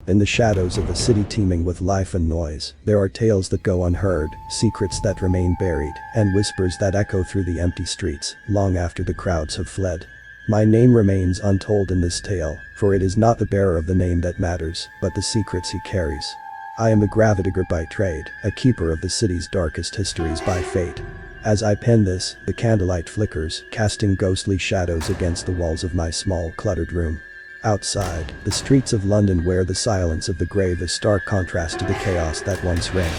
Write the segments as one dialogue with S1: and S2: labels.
S1: In the shadows of a city teeming with life and noise, there are tales that go unheard, secrets that remain buried, and whispers that echo through the empty streets, long after the crowds have fled. My name remains untold in this tale, for it is not the bearer of the name that matters, but the secrets he carries. I am a gravedigger by trade, a keeper of the city's darkest histories by fate. As I pen this, the candlelight flickers, casting ghostly shadows against the walls of my small, cluttered room. Outside, the streets of London wear the silence of the grave, a stark contrast to the chaos that once reigned.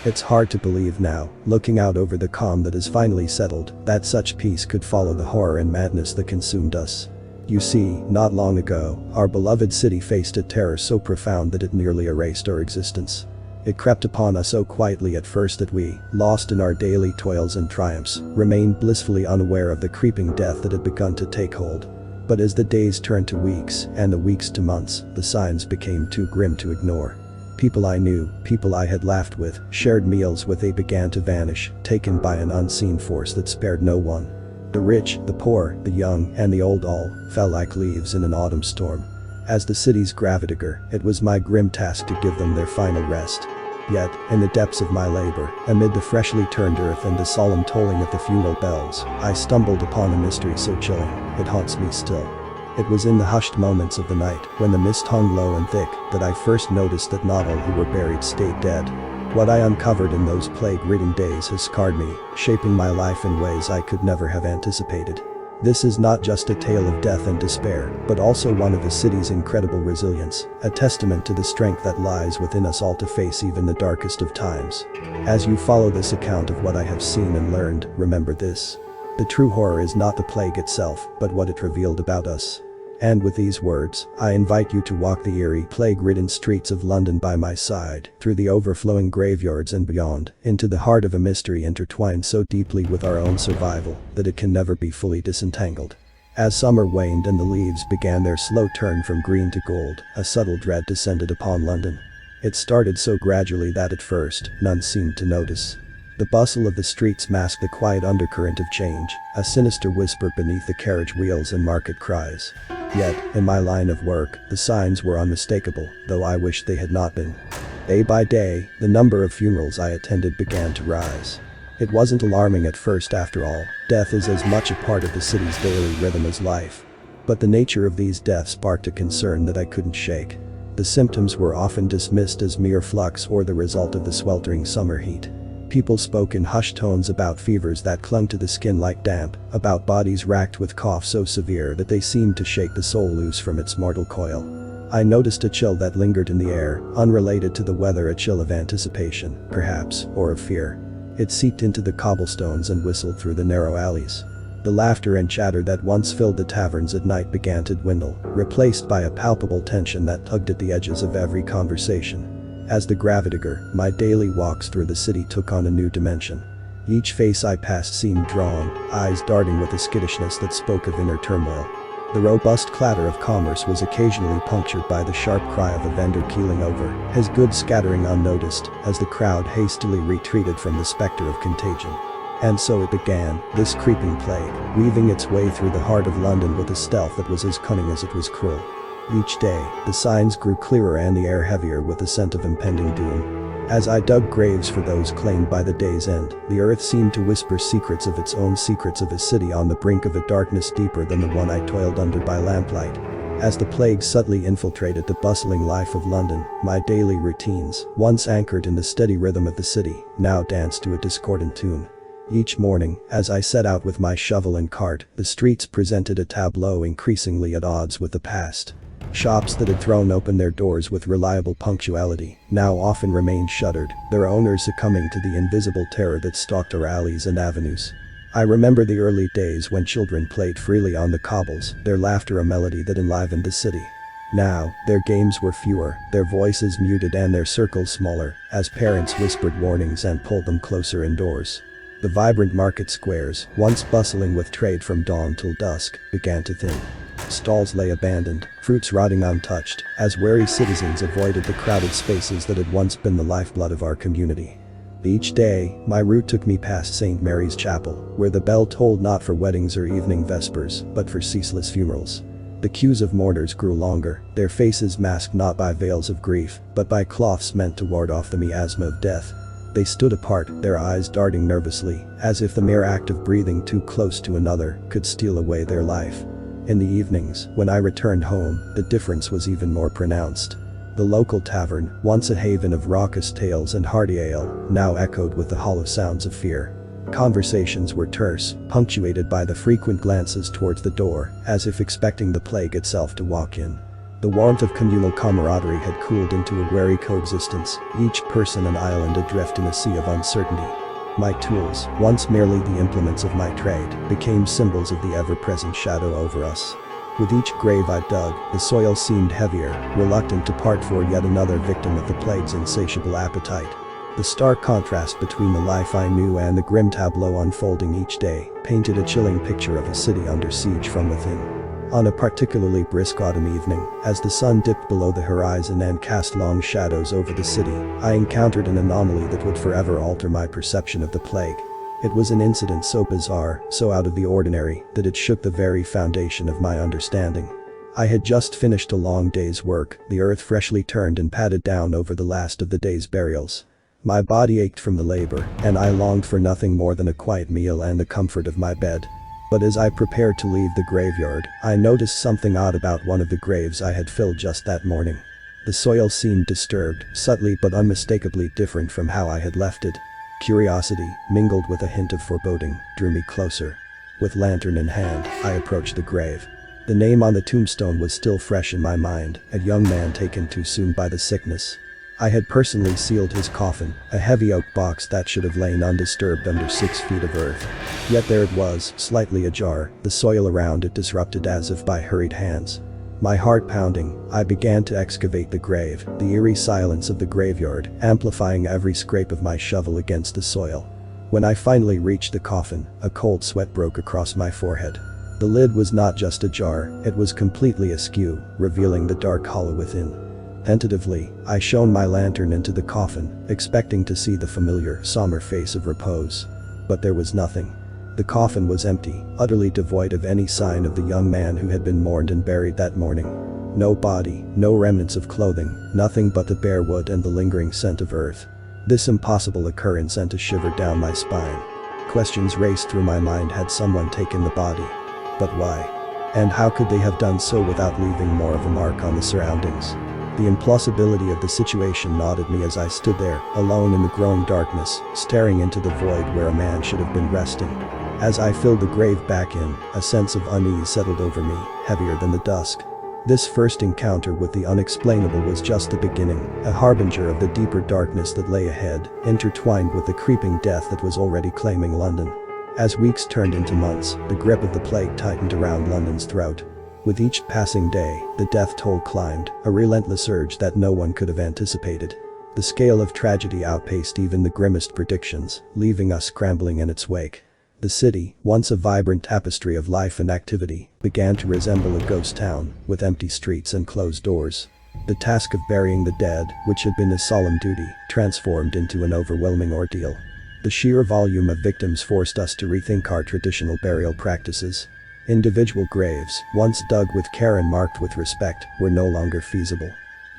S1: It's hard to believe now, looking out over the calm that has finally settled, that such peace could follow the horror and madness that consumed us. You see, not long ago, our beloved city faced a terror so profound that it nearly erased our existence. It crept upon us so quietly at first that we, lost in our daily toils and triumphs, remained blissfully unaware of the creeping death that had begun to take hold. But as the days turned to weeks, and the weeks to months, the signs became too grim to ignore. People I knew, people I had laughed with, shared meals with, they began to vanish, taken by an unseen force that spared no one. The rich, the poor, the young, and the old all fell like leaves in an autumn storm. As the city's gravedigger, it was my grim task to give them their final rest. Yet, in the depths of my labor, amid the freshly turned earth and the solemn tolling of the funeral bells, I stumbled upon a mystery so chilling, it haunts me still. It was in the hushed moments of the night, when the mist hung low and thick, that I first noticed that not all who were buried stayed dead. What I uncovered in those plague-ridden days has scarred me, shaping my life in ways I could never have anticipated. This is not just a tale of death and despair, but also one of the city's incredible resilience, a testament to the strength that lies within us all to face even the darkest of times. As you follow this account of what I have seen and learned, remember this. The true horror is not the plague itself, but what it revealed about us. And with these words, I invite you to walk the eerie, plague-ridden streets of London by my side, through the overflowing graveyards and beyond, into the heart of a mystery intertwined so deeply with our own survival that it can never be fully disentangled. As summer waned and the leaves began their slow turn from green to gold, a subtle dread descended upon London. It started so gradually that at first, none seemed to notice. The bustle of the streets masked the quiet undercurrent of change, a sinister whisper beneath the carriage wheels and market cries. Yet, in my line of work, the signs were unmistakable, though I wished they had not been. Day by day, the number of funerals I attended began to rise. It wasn't alarming at first after all, death is as much a part of the city's daily rhythm as life. But the nature of these deaths sparked a concern that I couldn't shake. The symptoms were often dismissed as mere flux or the result of the sweltering summer heat. People spoke in hushed tones about fevers that clung to the skin like damp, about bodies racked with cough so severe that they seemed to shake the soul loose from its mortal coil. I noticed a chill that lingered in the air, unrelated to the weather, a chill of anticipation, perhaps, or of fear. It seeped into the cobblestones and whistled through the narrow alleys. The laughter and chatter that once filled the taverns at night began to dwindle, replaced by a palpable tension that tugged at the edges of every conversation. As the gravedigger, my daily walks through the city took on a new dimension. Each face I passed seemed drawn, eyes darting with a skittishness that spoke of inner turmoil. The robust clatter of commerce was occasionally punctured by the sharp cry of a vendor keeling over, his goods scattering unnoticed, as the crowd hastily retreated from the specter of contagion. And so it began, this creeping plague, weaving its way through the heart of London with a stealth that was as cunning as it was cruel. Each day, the signs grew clearer and the air heavier with the scent of impending doom. As I dug graves for those claimed by the day's end, the earth seemed to whisper secrets of its own, secrets of a city on the brink of a darkness deeper than the one I toiled under by lamplight. As the plague subtly infiltrated the bustling life of London, my daily routines, once anchored in the steady rhythm of the city, now danced to a discordant tune. Each morning, as I set out with my shovel and cart, the streets presented a tableau increasingly at odds with the past. Shops that had thrown open their doors with reliable punctuality now often remained shuttered, their owners succumbing to the invisible terror that stalked our alleys and avenues. I remember the early days when children played freely on the cobbles, their laughter a melody that enlivened the city. Now, their games were fewer, their voices muted and their circles smaller, as parents whispered warnings and pulled them closer indoors. The vibrant market squares, once bustling with trade from dawn till dusk, began to thin. Stalls lay abandoned, fruits rotting untouched, as wary citizens avoided the crowded spaces that had once been the lifeblood of our community. Each day, my route took me past St. Mary's Chapel, where the bell tolled not for weddings or evening vespers, but for ceaseless funerals. The queues of mourners grew longer, their faces masked not by veils of grief, but by cloths meant to ward off the miasma of death. They stood apart, their eyes darting nervously, as if the mere act of breathing too close to another could steal away their life. In the evenings, when I returned home, the difference was even more pronounced. The local tavern, once a haven of raucous tales and hearty ale, now echoed with the hollow sounds of fear. Conversations were terse, punctuated by the frequent glances towards the door, as if expecting the plague itself to walk in. The warmth of communal camaraderie had cooled into a wary coexistence, each person an island adrift in a sea of uncertainty. My tools, once merely the implements of my trade, became symbols of the ever-present shadow over us. With each grave I dug, the soil seemed heavier, reluctant to part for yet another victim of the plague's insatiable appetite. The stark contrast between the life I knew and the grim tableau unfolding each day painted a chilling picture of a city under siege from within. On a particularly brisk autumn evening, as the sun dipped below the horizon and cast long shadows over the city, I encountered an anomaly that would forever alter my perception of the plague. It was an incident so bizarre, so out of the ordinary, that it shook the very foundation of my understanding. I had just finished a long day's work, the earth freshly turned and patted down over the last of the day's burials. My body ached from the labor, and I longed for nothing more than a quiet meal and the comfort of my bed. But as I prepared to leave the graveyard, I noticed something odd about one of the graves I had filled just that morning. The soil seemed disturbed, subtly but unmistakably different from how I had left it. Curiosity, mingled with a hint of foreboding, drew me closer. With lantern in hand, I approached the grave. The name on the tombstone was still fresh in my mind, a young man taken too soon by the sickness. I had personally sealed his coffin, a heavy oak box that should have lain undisturbed under 6 feet of earth. Yet there it was, slightly ajar, the soil around it disrupted as if by hurried hands. My heart pounding, I began to excavate the grave, the eerie silence of the graveyard amplifying every scrape of my shovel against the soil. When I finally reached the coffin, a cold sweat broke across my forehead. The lid was not just ajar, it was completely askew, revealing the dark hollow within. Tentatively, I shone my lantern into the coffin, expecting to see the familiar, somber face of repose. But there was nothing. The coffin was empty, utterly devoid of any sign of the young man who had been mourned and buried that morning. No body, no remnants of clothing, nothing but the bare wood and the lingering scent of earth. This impossible occurrence sent a shiver down my spine. Questions raced through my mind. Had someone taken the body? But why? And how could they have done so without leaving more of a mark on the surroundings? The implausibility of the situation gnawed me as I stood there, alone in the growing darkness, staring into the void where a man should have been resting. As I filled the grave back in, a sense of unease settled over me, heavier than the dusk. This first encounter with the unexplainable was just the beginning, a harbinger of the deeper darkness that lay ahead, intertwined with the creeping death that was already claiming London. As weeks turned into months, the grip of the plague tightened around London's throat. With each passing day, the death toll climbed, a relentless urge that no one could have anticipated. The scale of tragedy outpaced even the grimmest predictions, leaving us scrambling in its wake. The city, once a vibrant tapestry of life and activity, began to resemble a ghost town, with empty streets and closed doors. The task of burying the dead, which had been a solemn duty, transformed into an overwhelming ordeal. The sheer volume of victims forced us to rethink our traditional burial practices. Individual graves, once dug with care and marked with respect, were no longer feasible.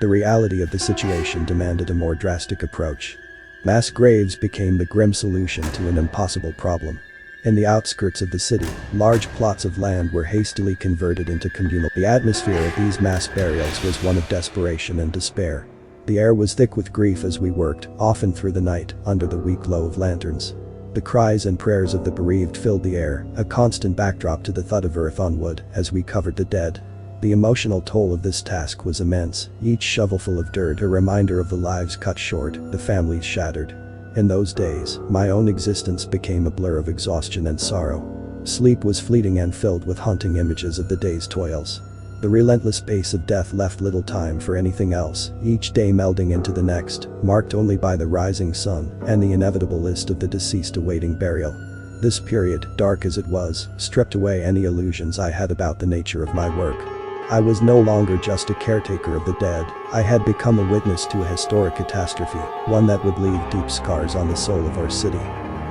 S1: The reality of the situation demanded a more drastic approach. Mass graves became the grim solution to an impossible problem. In the outskirts of the city, large plots of land were hastily converted into communal. The atmosphere of these mass burials was one of desperation and despair. The air was thick with grief as we worked, often through the night, under the weak glow of lanterns. The cries and prayers of the bereaved filled the air, a constant backdrop to the thud of earth on wood as we covered the dead. The emotional toll of this task was immense, each shovelful of dirt a reminder of the lives cut short, the families shattered. In those days, my own existence became a blur of exhaustion and sorrow. Sleep was fleeting and filled with haunting images of the day's toils. The relentless pace of death left little time for anything else, each day melding into the next, marked only by the rising sun and the inevitable list of the deceased awaiting burial. This period, dark as it was, stripped away any illusions I had about the nature of my work. I was no longer just a caretaker of the dead, I had become a witness to a historic catastrophe, one that would leave deep scars on the soul of our city.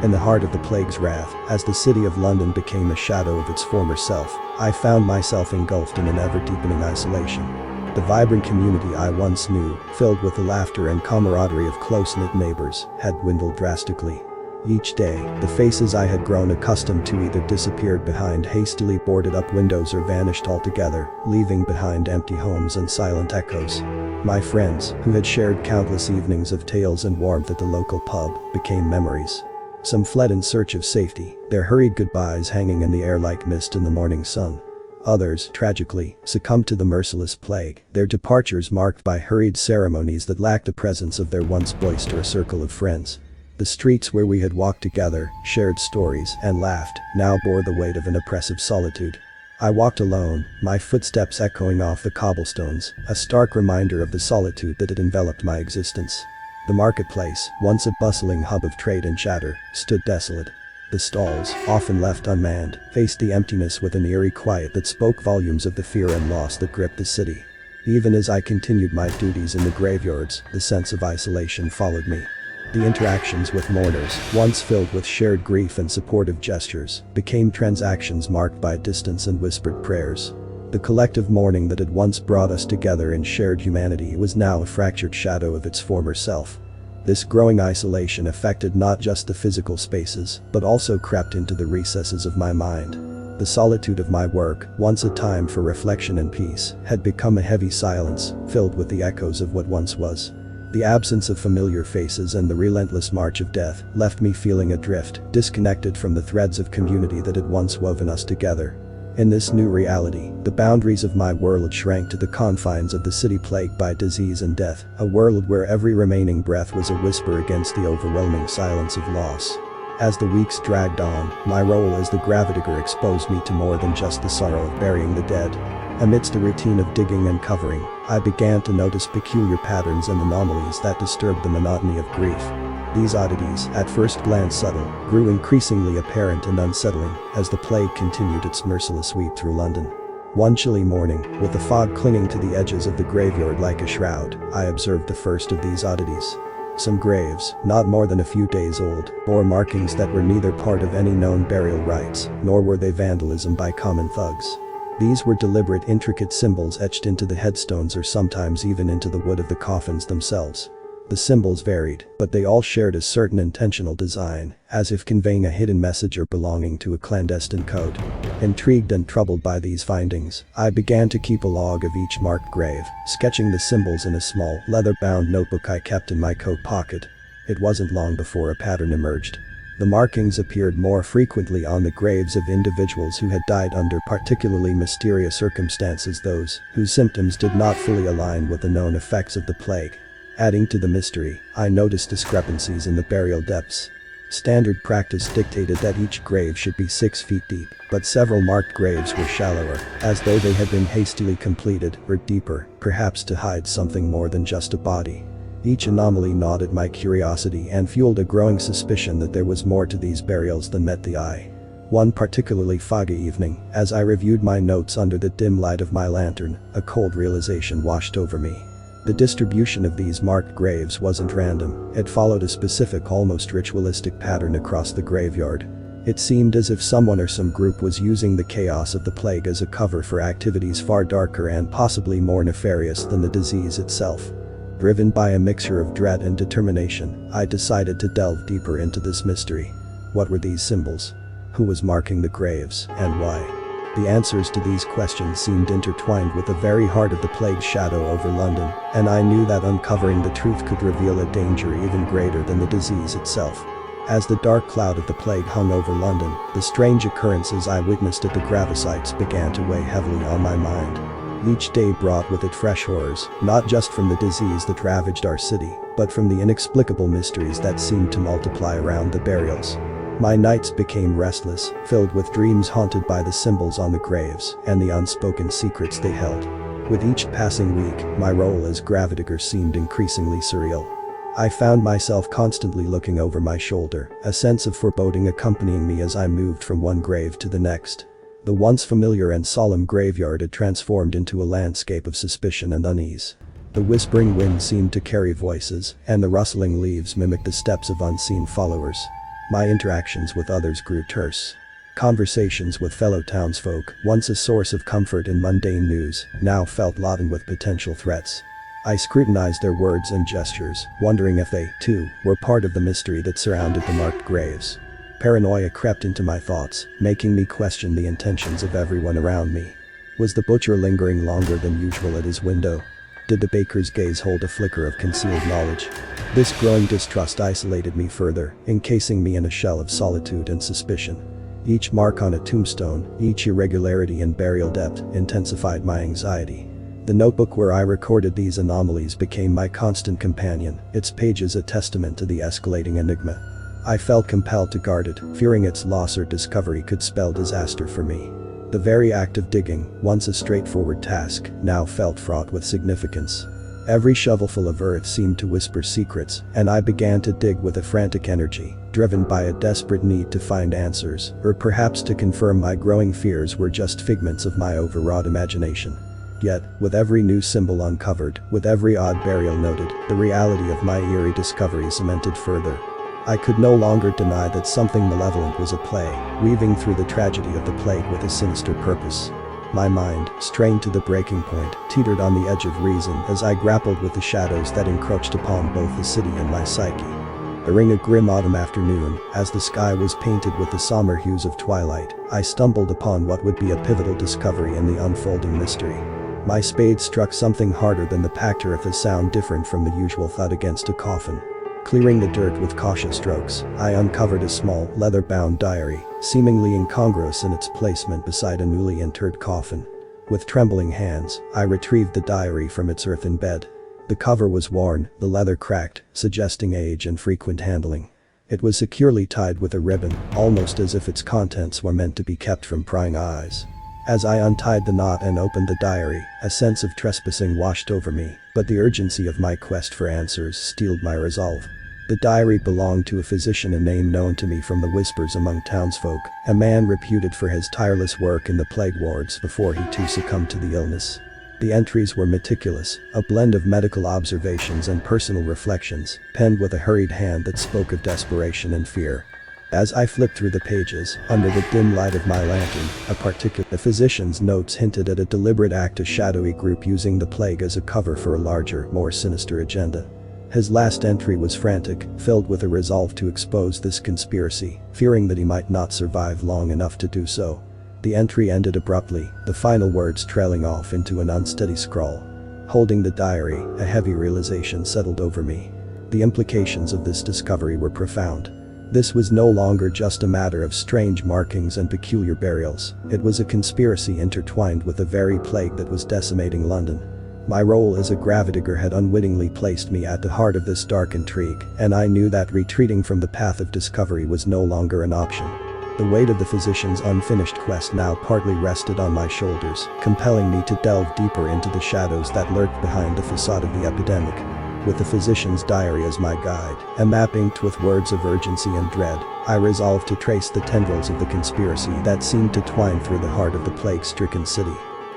S1: In the heart of the plague's wrath, as the city of London became a shadow of its former self, I found myself engulfed in an ever-deepening isolation. The vibrant community I once knew, filled with the laughter and camaraderie of close-knit neighbors, had dwindled drastically. Each day, the faces I had grown accustomed to either disappeared behind hastily boarded-up windows or vanished altogether, leaving behind empty homes and silent echoes. My friends, who had shared countless evenings of tales and warmth at the local pub, became memories. Some fled in search of safety, their hurried goodbyes hanging in the air like mist in the morning sun. Others, tragically, succumbed to the merciless plague, their departures marked by hurried ceremonies that lacked the presence of their once boisterous circle of friends. The streets where we had walked together, shared stories, and laughed, now bore the weight of an oppressive solitude. I walked alone, my footsteps echoing off the cobblestones, a stark reminder of the solitude that had enveloped my existence. The marketplace, once a bustling hub of trade and chatter, stood desolate. The stalls, often left unmanned, faced the emptiness with an eerie quiet that spoke volumes of the fear and loss that gripped the city. Even as I continued my duties in the graveyards, the sense of isolation followed me. The interactions with mourners, once filled with shared grief and supportive gestures, became transactions marked by distance and whispered prayers. The collective mourning that had once brought us together in shared humanity was now a fractured shadow of its former self. This growing isolation affected not just the physical spaces, but also crept into the recesses of my mind. The solitude of my work, once a time for reflection and peace, had become a heavy silence, filled with the echoes of what once was. The absence of familiar faces and the relentless march of death left me feeling adrift, disconnected from the threads of community that had once woven us together. In this new reality, the boundaries of my world shrank to the confines of the city plagued by disease and death, a world where every remaining breath was a whisper against the overwhelming silence of loss. As the weeks dragged on, my role as the gravedigger exposed me to more than just the sorrow of burying the dead. Amidst a routine of digging and covering, I began to notice peculiar patterns and anomalies that disturbed the monotony of grief. These oddities, at first glance subtle, grew increasingly apparent and unsettling as the plague continued its merciless sweep through London. One chilly morning, with the fog clinging to the edges of the graveyard like a shroud, I observed the first of these oddities. Some graves, not more than a few days old, bore markings that were neither part of any known burial rites, nor were they vandalism by common thugs. These were deliberate, intricate symbols etched into the headstones or sometimes even into the wood of the coffins themselves. The symbols varied, but they all shared a certain intentional design, as if conveying a hidden message or belonging to a clandestine code. Intrigued and troubled by these findings, I began to keep a log of each marked grave, sketching the symbols in a small, leather-bound notebook I kept in my coat pocket. It wasn't long before a pattern emerged. The markings appeared more frequently on the graves of individuals who had died under particularly mysterious circumstances, those whose symptoms did not fully align with the known effects of the plague. Adding to the mystery, I noticed discrepancies in the burial depths. Standard practice dictated that each grave should be 6 feet deep, but several marked graves were shallower, as though they had been hastily completed, or deeper, perhaps to hide something more than just a body. Each anomaly gnawed at my curiosity and fueled a growing suspicion that there was more to these burials than met the eye. One particularly foggy evening, as I reviewed my notes under the dim light of my lantern, a cold realization washed over me. The distribution of these marked graves wasn't random, it followed a specific, almost ritualistic pattern across the graveyard. It seemed as if someone or some group was using the chaos of the plague as a cover for activities far darker and possibly more nefarious than the disease itself. Driven by a mixture of dread and determination, I decided to delve deeper into this mystery. What were these symbols? Who was marking the graves, and why? The answers to these questions seemed intertwined with the very heart of the plague's shadow over London, and I knew that uncovering the truth could reveal a danger even greater than the disease itself. As the dark cloud of the plague hung over London, the strange occurrences I witnessed at the gravesites began to weigh heavily on my mind. Each day brought with it fresh horrors, not just from the disease that ravaged our city, but from the inexplicable mysteries that seemed to multiply around the burials. My nights became restless, filled with dreams haunted by the symbols on the graves and the unspoken secrets they held. With each passing week, my role as gravedigger seemed increasingly surreal. I found myself constantly looking over my shoulder, a sense of foreboding accompanying me as I moved from one grave to the next. The once familiar and solemn graveyard had transformed into a landscape of suspicion and unease. The whispering wind seemed to carry voices, and the rustling leaves mimicked the steps of unseen followers. My interactions with others grew terse. Conversations with fellow townsfolk, once a source of comfort in mundane news, now felt laden with potential threats. I scrutinized their words and gestures, wondering if they, too, were part of the mystery that surrounded the marked graves. Paranoia crept into my thoughts, making me question the intentions of everyone around me. Was the butcher lingering longer than usual at his window? Did the baker's gaze hold a flicker of concealed knowledge? This growing distrust isolated me further, encasing me in a shell of solitude and suspicion. Each mark on a tombstone, each irregularity in burial depth, intensified my anxiety. The notebook where I recorded these anomalies became my constant companion, its pages a testament to the escalating enigma. I felt compelled to guard it, fearing its loss or discovery could spell disaster for me. The very act of digging, once a straightforward task, now felt fraught with significance. Every shovelful of earth seemed to whisper secrets, and I began to dig with a frantic energy, driven by a desperate need to find answers, or perhaps to confirm my growing fears were just figments of my overwrought imagination. Yet, with every new symbol uncovered, with every odd burial noted, the reality of my eerie discovery cemented further. I could no longer deny that something malevolent was at play, weaving through the tragedy of the plague with a sinister purpose. My mind, strained to the breaking point, teetered on the edge of reason as I grappled with the shadows that encroached upon both the city and my psyche. During a grim autumn afternoon, as the sky was painted with the somber hues of twilight, I stumbled upon what would be a pivotal discovery in the unfolding mystery. My spade struck something harder than the packed earth, a sound different from the usual thud against a coffin. Clearing the dirt with cautious strokes, I uncovered a small, leather-bound diary, seemingly incongruous in its placement beside a newly interred coffin. With trembling hands, I retrieved the diary from its earthen bed. The cover was worn, the leather cracked, suggesting age and frequent handling. It was securely tied with a ribbon, almost as if its contents were meant to be kept from prying eyes. As I untied the knot and opened the diary, a sense of trespassing washed over me, but the urgency of my quest for answers steeled my resolve. The diary belonged to a physician, a name known to me from the whispers among townsfolk, a man reputed for his tireless work in the plague wards before he too succumbed to the illness. The entries were meticulous, a blend of medical observations and personal reflections, penned with a hurried hand that spoke of desperation and fear. As I flipped through the pages, under the dim light of my lantern, the physician's notes hinted at a deliberate act, a shadowy group using the plague as a cover for a larger, more sinister agenda. His last entry was frantic, filled with a resolve to expose this conspiracy, fearing that he might not survive long enough to do so. The entry ended abruptly, the final words trailing off into an unsteady scrawl. Holding the diary, a heavy realization settled over me. The implications of this discovery were profound. This was no longer just a matter of strange markings and peculiar burials, it was a conspiracy intertwined with the very plague that was decimating London. My role as a gravedigger had unwittingly placed me at the heart of this dark intrigue, and I knew that retreating from the path of discovery was no longer an option. The weight of the physician's unfinished quest now partly rested on my shoulders, compelling me to delve deeper into the shadows that lurked behind the facade of the epidemic. With the physician's diary as my guide, a map inked with words of urgency and dread, I resolved to trace the tendrils of the conspiracy that seemed to twine through the heart of the plague-stricken city.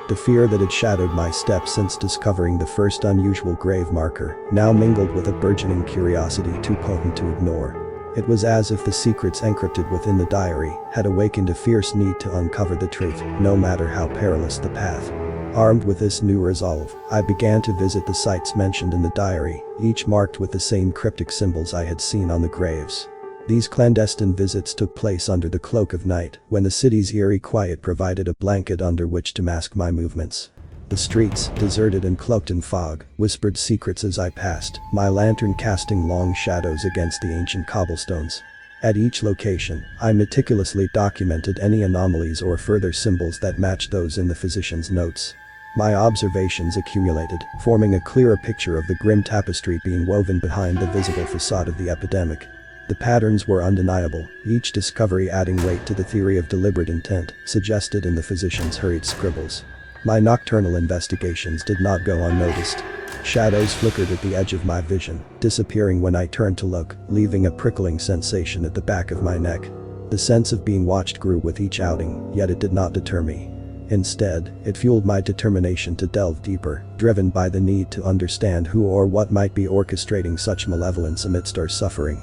S1: The fear that had shadowed my steps since discovering the first unusual grave marker now mingled with a burgeoning curiosity too potent to ignore. It was as if the secrets encrypted within the diary had awakened a fierce need to uncover the truth, no matter how perilous the path. Armed with this new resolve, I began to visit the sites mentioned in the diary, each marked with the same cryptic symbols I had seen on the graves. These clandestine visits took place under the cloak of night, when the city's eerie quiet provided a blanket under which to mask my movements. The streets, deserted and cloaked in fog, whispered secrets as I passed, my lantern casting long shadows against the ancient cobblestones. At each location, I meticulously documented any anomalies or further symbols that matched those in the physician's notes. My observations accumulated, forming a clearer picture of the grim tapestry being woven behind the visible facade of the epidemic. The patterns were undeniable, each discovery adding weight to the theory of deliberate intent, suggested in the physician's hurried scribbles. My nocturnal investigations did not go unnoticed. Shadows flickered at the edge of my vision, disappearing when I turned to look, leaving a prickling sensation at the back of my neck. The sense of being watched grew with each outing, yet it did not deter me. Instead, it fueled my determination to delve deeper, driven by the need to understand who or what might be orchestrating such malevolence amidst our suffering.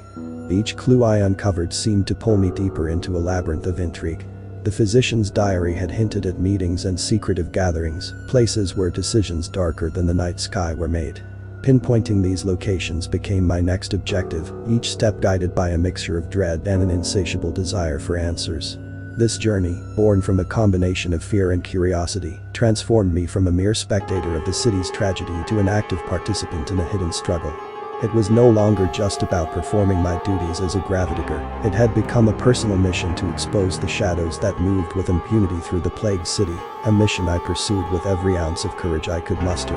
S1: Each clue I uncovered seemed to pull me deeper into a labyrinth of intrigue. The physician's diary had hinted at meetings and secretive gatherings, places where decisions darker than the night sky were made. Pinpointing these locations became my next objective, each step guided by a mixture of dread and an insatiable desire for answers. This journey, born from a combination of fear and curiosity, transformed me from a mere spectator of the city's tragedy to an active participant in a hidden struggle. It was no longer just about performing my duties as a gravedigger. It had become a personal mission to expose the shadows that moved with impunity through the plagued city, a mission I pursued with every ounce of courage I could muster.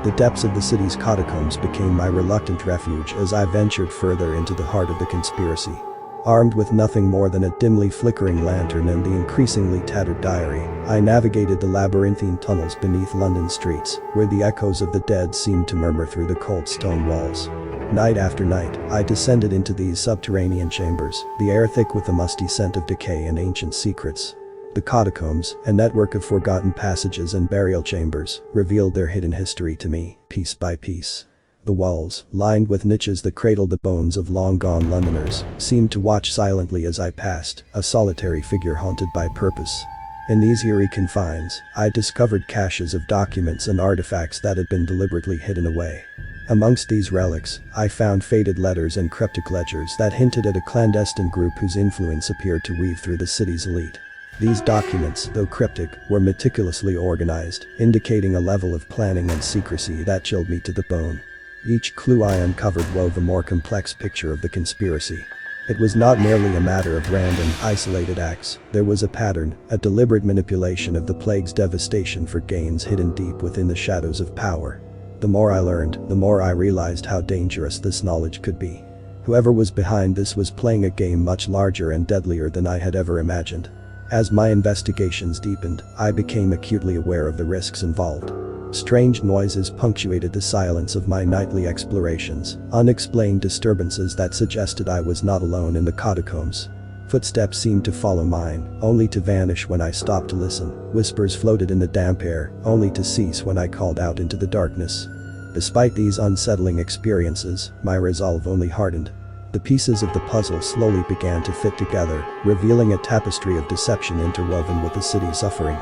S1: The depths of the city's catacombs became my reluctant refuge as I ventured further into the heart of the conspiracy. Armed with nothing more than a dimly flickering lantern and the increasingly tattered diary, I navigated the labyrinthine tunnels beneath London streets, where the echoes of the dead seemed to murmur through the cold stone walls. Night after night, I descended into these subterranean chambers, the air thick with the musty scent of decay and ancient secrets. The catacombs, a network of forgotten passages and burial chambers, revealed their hidden history to me, piece by piece. The walls, lined with niches that cradled the bones of long-gone Londoners, seemed to watch silently as I passed, a solitary figure haunted by purpose. In these eerie confines, I discovered caches of documents and artifacts that had been deliberately hidden away. Amongst these relics, I found faded letters and cryptic ledgers that hinted at a clandestine group whose influence appeared to weave through the city's elite. These documents, though cryptic, were meticulously organized, indicating a level of planning and secrecy that chilled me to the bone. Each clue I uncovered wove a more complex picture of the conspiracy. It was not merely a matter of random, isolated acts. There was a pattern, a deliberate manipulation of the plague's devastation for gains hidden deep within the shadows of power. The more I learned, the more I realized how dangerous this knowledge could be. Whoever was behind this was playing a game much larger and deadlier than I had ever imagined. As my investigations deepened, I became acutely aware of the risks involved. Strange noises punctuated the silence of my nightly explorations, unexplained disturbances that suggested I was not alone in the catacombs. Footsteps seemed to follow mine, only to vanish when I stopped to listen. Whispers floated in the damp air, only to cease when I called out into the darkness. Despite these unsettling experiences, my resolve only hardened. The pieces of the puzzle slowly began to fit together, revealing a tapestry of deception interwoven with the city's suffering.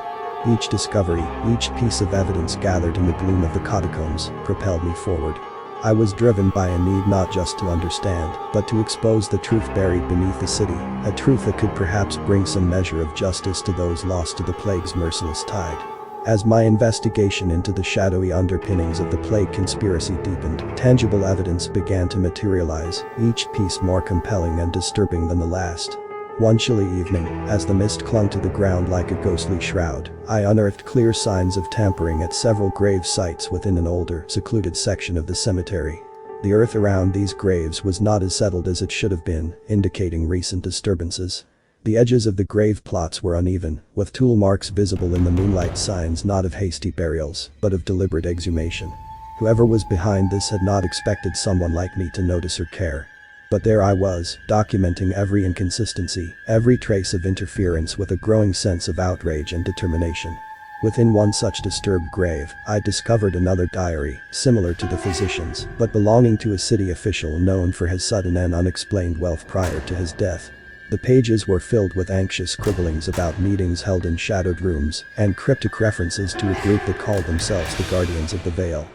S1: Each discovery, each piece of evidence gathered in the gloom of the catacombs, propelled me forward. I was driven by a need not just to understand, but to expose the truth buried beneath the city, a truth that could perhaps bring some measure of justice to those lost to the plague's merciless tide. As my investigation into the shadowy underpinnings of the plague conspiracy deepened, tangible evidence began to materialize, each piece more compelling and disturbing than the last. One chilly evening, as the mist clung to the ground like a ghostly shroud, I unearthed clear signs of tampering at several grave sites within an older, secluded section of the cemetery. The earth around these graves was not as settled as it should have been, indicating recent disturbances. The edges of the grave plots were uneven, with tool marks visible in the moonlight, signs not of hasty burials, but of deliberate exhumation. Whoever was behind this had not expected someone like me to notice or care. But there I was, documenting every inconsistency, every trace of interference with a growing sense of outrage and determination. Within one such disturbed grave, I discovered another diary, similar to the physician's, but belonging to a city official known for his sudden and unexplained wealth prior to his death. The pages were filled with anxious scribblings about meetings held in shadowed rooms, and cryptic references to a group that called themselves the Guardians of the Veil.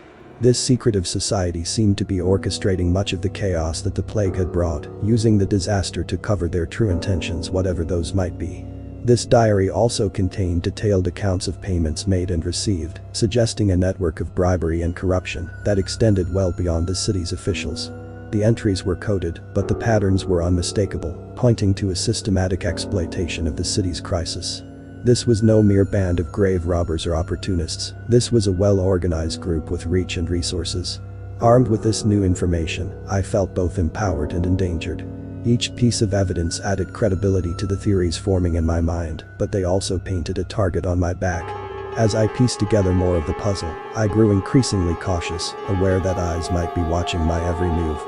S1: This secretive society seemed to be orchestrating much of the chaos that the plague had brought, using the disaster to cover their true intentions, whatever those might be. This diary also contained detailed accounts of payments made and received, suggesting a network of bribery and corruption that extended well beyond the city's officials. The entries were coded, but the patterns were unmistakable, pointing to a systematic exploitation of the city's crisis. This was no mere band of grave robbers or opportunists. This was a well-organized group with reach and resources. Armed with this new information, I felt both empowered and endangered. Each piece of evidence added credibility to the theories forming in my mind, but they also painted a target on my back. As I pieced together more of the puzzle, I grew increasingly cautious, aware that eyes might be watching my every move.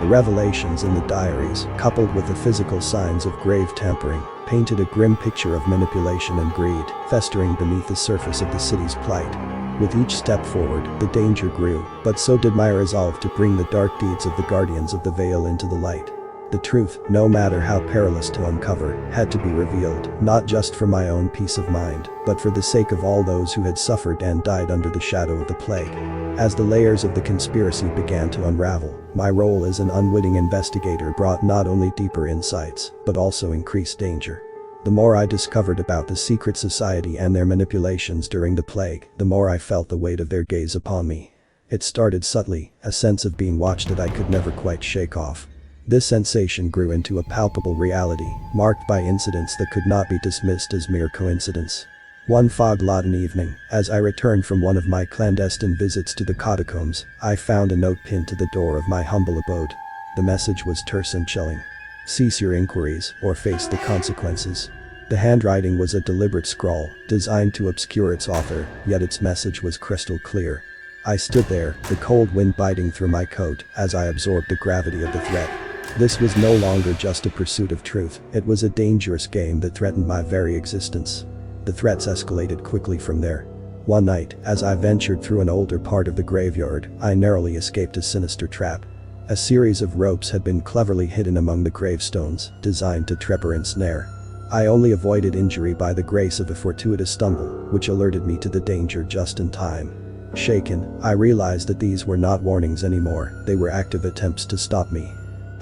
S1: The revelations in the diaries, coupled with the physical signs of grave tampering, painted a grim picture of manipulation and greed, festering beneath the surface of the city's plight. With each step forward, the danger grew, but so did my resolve to bring the dark deeds of the Guardians of the Veil into the light. The truth, no matter how perilous to uncover, had to be revealed, not just for my own peace of mind, but for the sake of all those who had suffered and died under the shadow of the plague. As the layers of the conspiracy began to unravel, my role as an unwitting investigator brought not only deeper insights, but also increased danger. The more I discovered about the secret society and their manipulations during the plague, the more I felt the weight of their gaze upon me. It started subtly, a sense of being watched that I could never quite shake off. This sensation grew into a palpable reality, marked by incidents that could not be dismissed as mere coincidence. One fog-laden evening, as I returned from one of my clandestine visits to the catacombs, I found a note pinned to the door of my humble abode. The message was terse and chilling. "Cease your inquiries, or face the consequences." The handwriting was a deliberate scrawl, designed to obscure its author, yet its message was crystal clear. I stood there, the cold wind biting through my coat, as I absorbed the gravity of the threat. This was no longer just a pursuit of truth, it was a dangerous game that threatened my very existence. The threats escalated quickly from there. One night, as I ventured through an older part of the graveyard, I narrowly escaped a sinister trap. A series of ropes had been cleverly hidden among the gravestones, designed to trap or ensnare. I only avoided injury by the grace of a fortuitous stumble, which alerted me to the danger just in time. Shaken, I realized that these were not warnings anymore, they were active attempts to stop me.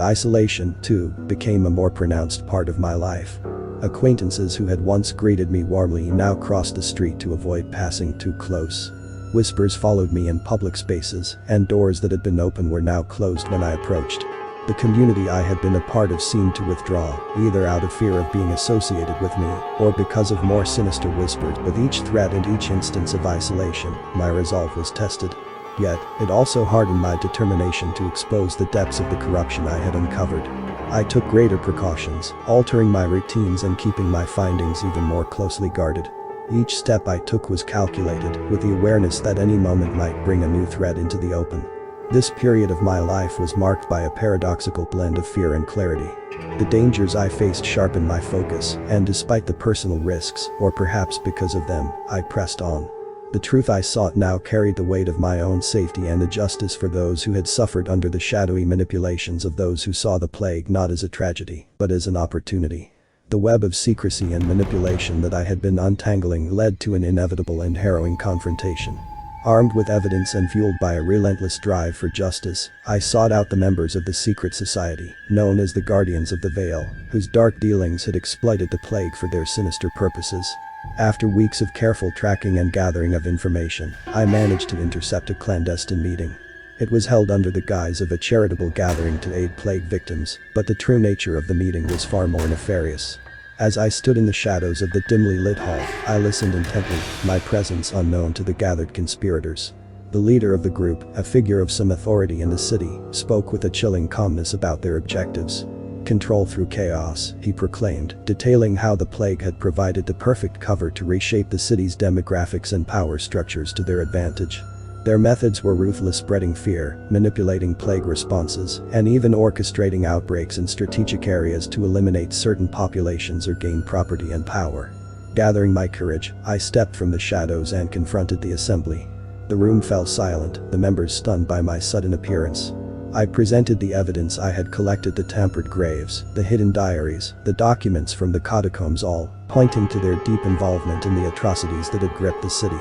S1: Isolation, too, became a more pronounced part of my life. Acquaintances who had once greeted me warmly now crossed the street to avoid passing too close. Whispers followed me in public spaces, and doors that had been open were now closed when I approached. The community I had been a part of seemed to withdraw, either out of fear of being associated with me, or because of more sinister whispers. With each threat and each instance of isolation, my resolve was tested. Yet, it also hardened my determination to expose the depths of the corruption I had uncovered. I took greater precautions, altering my routines and keeping my findings even more closely guarded. Each step I took was calculated, with the awareness that any moment might bring a new threat into the open. This period of my life was marked by a paradoxical blend of fear and clarity. The dangers I faced sharpened my focus, and despite the personal risks, or perhaps because of them, I pressed on. The truth I sought now carried the weight of my own safety and the justice for those who had suffered under the shadowy manipulations of those who saw the plague not as a tragedy, but as an opportunity. The web of secrecy and manipulation that I had been untangling led to an inevitable and harrowing confrontation. Armed with evidence and fueled by a relentless drive for justice, I sought out the members of the secret society, known as the Guardians of the Veil, whose dark dealings had exploited the plague for their sinister purposes. After weeks of careful tracking and gathering of information, I managed to intercept a clandestine meeting. It was held under the guise of a charitable gathering to aid plague victims, but the true nature of the meeting was far more nefarious. As I stood in the shadows of the dimly lit hall, I listened intently, my presence unknown to the gathered conspirators. The leader of the group, a figure of some authority in the city, spoke with a chilling calmness about their objectives. Control through chaos, he proclaimed, detailing how the plague had provided the perfect cover to reshape the city's demographics and power structures to their advantage. Their methods were ruthless, spreading fear, manipulating plague responses, and even orchestrating outbreaks in strategic areas to eliminate certain populations or gain property and power. Gathering my courage, I stepped from the shadows and confronted the assembly. The room fell silent, the members stunned by my sudden appearance. I presented the evidence I had collected: the tampered graves, the hidden diaries, the documents from the catacombs, all pointing to their deep involvement in the atrocities that had gripped the city.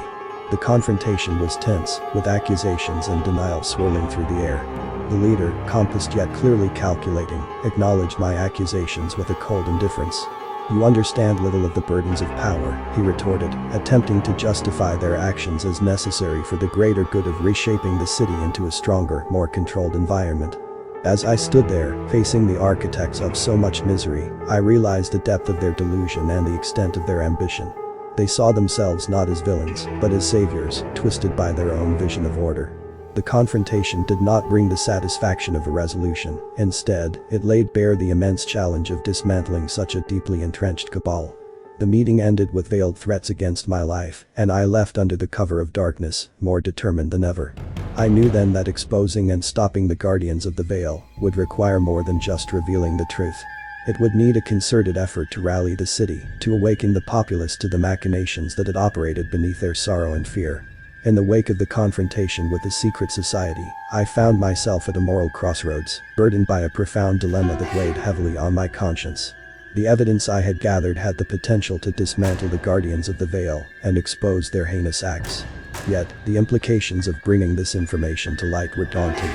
S1: The confrontation was tense, with accusations and denial swirling through the air. The leader, compassed yet clearly calculating, acknowledged my accusations with a cold indifference. "You understand little of the burdens of power," he retorted, attempting to justify their actions as necessary for the greater good of reshaping the city into a stronger, more controlled environment. As I stood there, facing the architects of so much misery, I realized the depth of their delusion and the extent of their ambition. They saw themselves not as villains, but as saviors, twisted by their own vision of order. The confrontation did not bring the satisfaction of a resolution. Instead, it laid bare the immense challenge of dismantling such a deeply entrenched cabal. The meeting ended with veiled threats against my life, and I left under the cover of darkness, more determined than ever. I knew then that exposing and stopping the Guardians of the Veil would require more than just revealing the truth. It would need a concerted effort to rally the city, to awaken the populace to the machinations that had operated beneath their sorrow and fear. In the wake of the confrontation with the secret society, I found myself at a moral crossroads, burdened by a profound dilemma that weighed heavily on my conscience. The evidence I had gathered had the potential to dismantle the Guardians of the Veil and expose their heinous acts. Yet, the implications of bringing this information to light were daunting.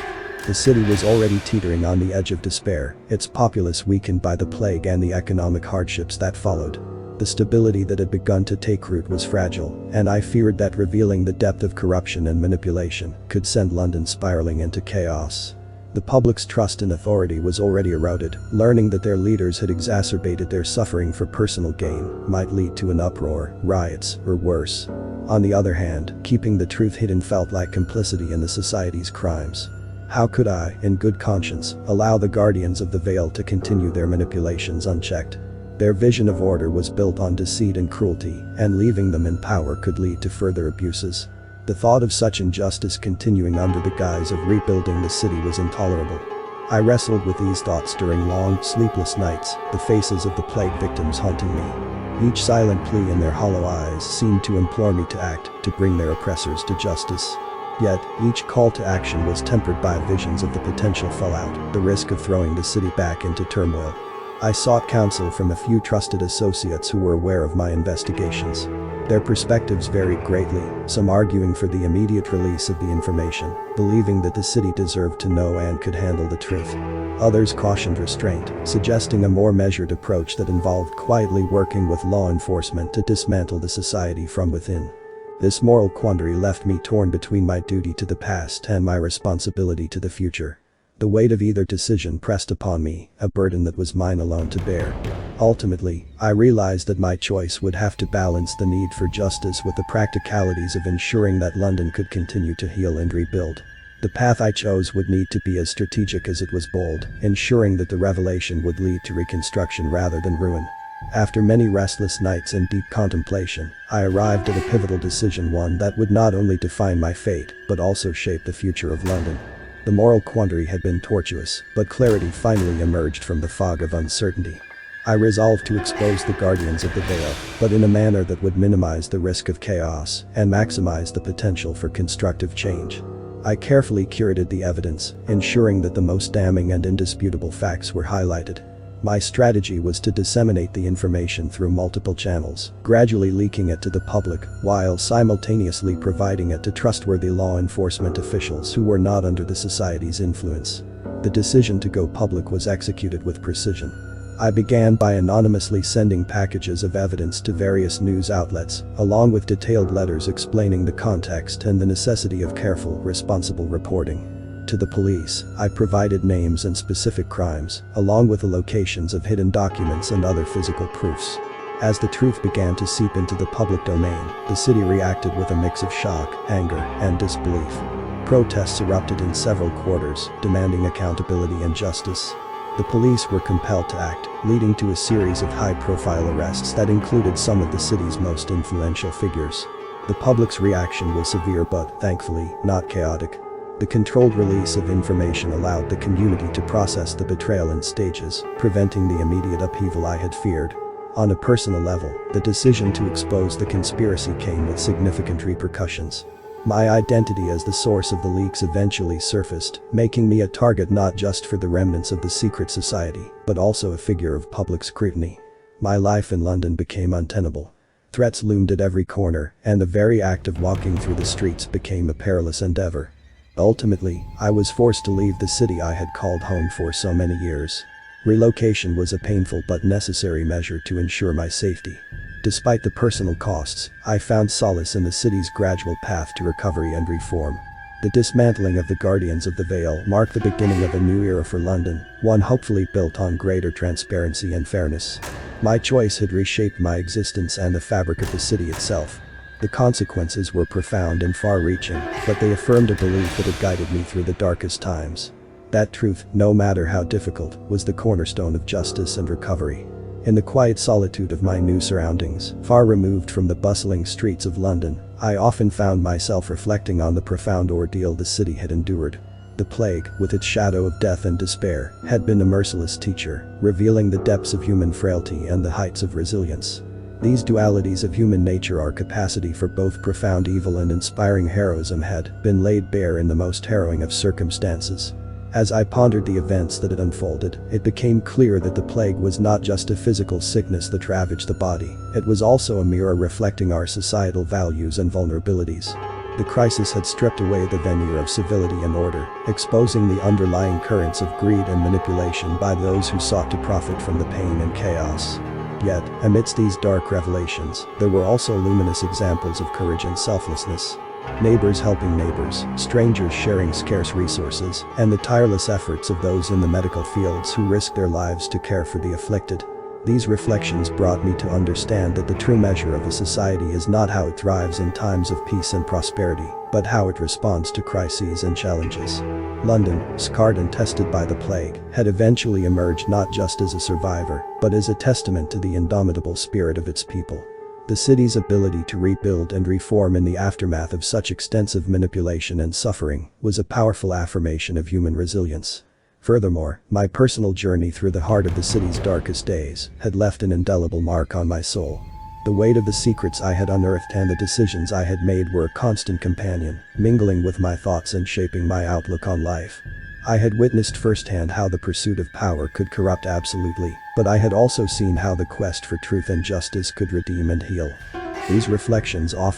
S1: The city was already teetering on the edge of despair, its populace weakened by the plague and the economic hardships that followed. The stability that had begun to take root was fragile, and I feared that revealing the depth of corruption and manipulation could send London spiraling into chaos. The public's trust in authority was already eroded. Learning that their leaders had exacerbated their suffering for personal gain might lead to an uproar, riots, or worse. On the other hand, keeping the truth hidden felt like complicity in the society's crimes. How could I, in good conscience, allow the Guardians of the Veil to continue their manipulations unchecked? Their vision of order was built on deceit and cruelty, and leaving them in power could lead to further abuses. The thought of such injustice continuing under the guise of rebuilding the city was intolerable. I wrestled with these thoughts during long, sleepless nights, the faces of the plague victims haunting me. Each silent plea in their hollow eyes seemed to implore me to act, to bring their oppressors to justice. Yet, each call to action was tempered by visions of the potential fallout, the risk of throwing the city back into turmoil. I sought counsel from a few trusted associates who were aware of my investigations. Their perspectives varied greatly, some arguing for the immediate release of the information, believing that the city deserved to know and could handle the truth. Others cautioned restraint, suggesting a more measured approach that involved quietly working with law enforcement to dismantle the society from within. This moral quandary left me torn between my duty to the past and my responsibility to the future. The weight of either decision pressed upon me, a burden that was mine alone to bear. Ultimately, I realized that my choice would have to balance the need for justice with the practicalities of ensuring that London could continue to heal and rebuild. The path I chose would need to be as strategic as it was bold, ensuring that the revelation would lead to reconstruction rather than ruin. After many restless nights and deep contemplation, I arrived at a pivotal decision, one that would not only define my fate, but also shape the future of London. The moral quandary had been tortuous, but clarity finally emerged from the fog of uncertainty. I resolved to expose the Guardians of the Veil, but in a manner that would minimize the risk of chaos and maximize the potential for constructive change. I carefully curated the evidence, ensuring that the most damning and indisputable facts were highlighted. My strategy was to disseminate the information through multiple channels, gradually leaking it to the public, while simultaneously providing it to trustworthy law enforcement officials who were not under the society's influence. The decision to go public was executed with precision. I began by anonymously sending packages of evidence to various news outlets, along with detailed letters explaining the context and the necessity of careful, responsible reporting. To the police, I provided names and specific crimes, along with the locations of hidden documents and other physical proofs. As the truth began to seep into the public domain, the city reacted with a mix of shock, anger, and disbelief. Protests erupted in several quarters, demanding accountability and justice. The police were compelled to act, leading to a series of high-profile arrests that included some of the city's most influential figures. The public's reaction was severe but, thankfully, not chaotic. The controlled release of information allowed the community to process the betrayal in stages, preventing the immediate upheaval I had feared. On a personal level, the decision to expose the conspiracy came with significant repercussions. My identity as the source of the leaks eventually surfaced, making me a target not just for the remnants of the secret society, but also a figure of public scrutiny. My life in London became untenable. Threats loomed at every corner, and the very act of walking through the streets became a perilous endeavor. Ultimately, I was forced to leave the city I had called home for so many years. Relocation was a painful but necessary measure to ensure my safety. Despite the personal costs, I found solace in the city's gradual path to recovery and reform. The dismantling of the Guardians of the Veil marked the beginning of a new era for London, one hopefully built on greater transparency and fairness. My choice had reshaped my existence and the fabric of the city itself. The consequences were profound and far-reaching, but they affirmed a belief that had guided me through the darkest times. That truth, no matter how difficult, was the cornerstone of justice and recovery. In the quiet solitude of my new surroundings, far removed from the bustling streets of London, I often found myself reflecting on the profound ordeal the city had endured. The plague, with its shadow of death and despair, had been a merciless teacher, revealing the depths of human frailty and the heights of resilience. These dualities of human nature, our capacity for both profound evil and inspiring heroism, had been laid bare in the most harrowing of circumstances. As I pondered the events that had unfolded, it became clear that the plague was not just a physical sickness that ravaged the body, it was also a mirror reflecting our societal values and vulnerabilities. The crisis had stripped away the veneer of civility and order, exposing the underlying currents of greed and manipulation by those who sought to profit from the pain and chaos. Yet, amidst these dark revelations, there were also luminous examples of courage and selflessness. Neighbors helping neighbors, strangers sharing scarce resources, and the tireless efforts of those in the medical fields who risked their lives to care for the afflicted. These reflections brought me to understand that the true measure of a society is not how it thrives in times of peace and prosperity, but how it responds to crises and challenges. London, scarred and tested by the plague, had eventually emerged not just as a survivor, but as a testament to the indomitable spirit of its people. The city's ability to rebuild and reform in the aftermath of such extensive manipulation and suffering was a powerful affirmation of human resilience. Furthermore, my personal journey through the heart of the city's darkest days had left an indelible mark on my soul. The weight of the secrets I had unearthed and the decisions I had made were a constant companion, mingling with my thoughts and shaping my outlook on life. I had witnessed firsthand how the pursuit of power could corrupt absolutely, but I had also seen how the quest for truth and justice could redeem and heal. These reflections often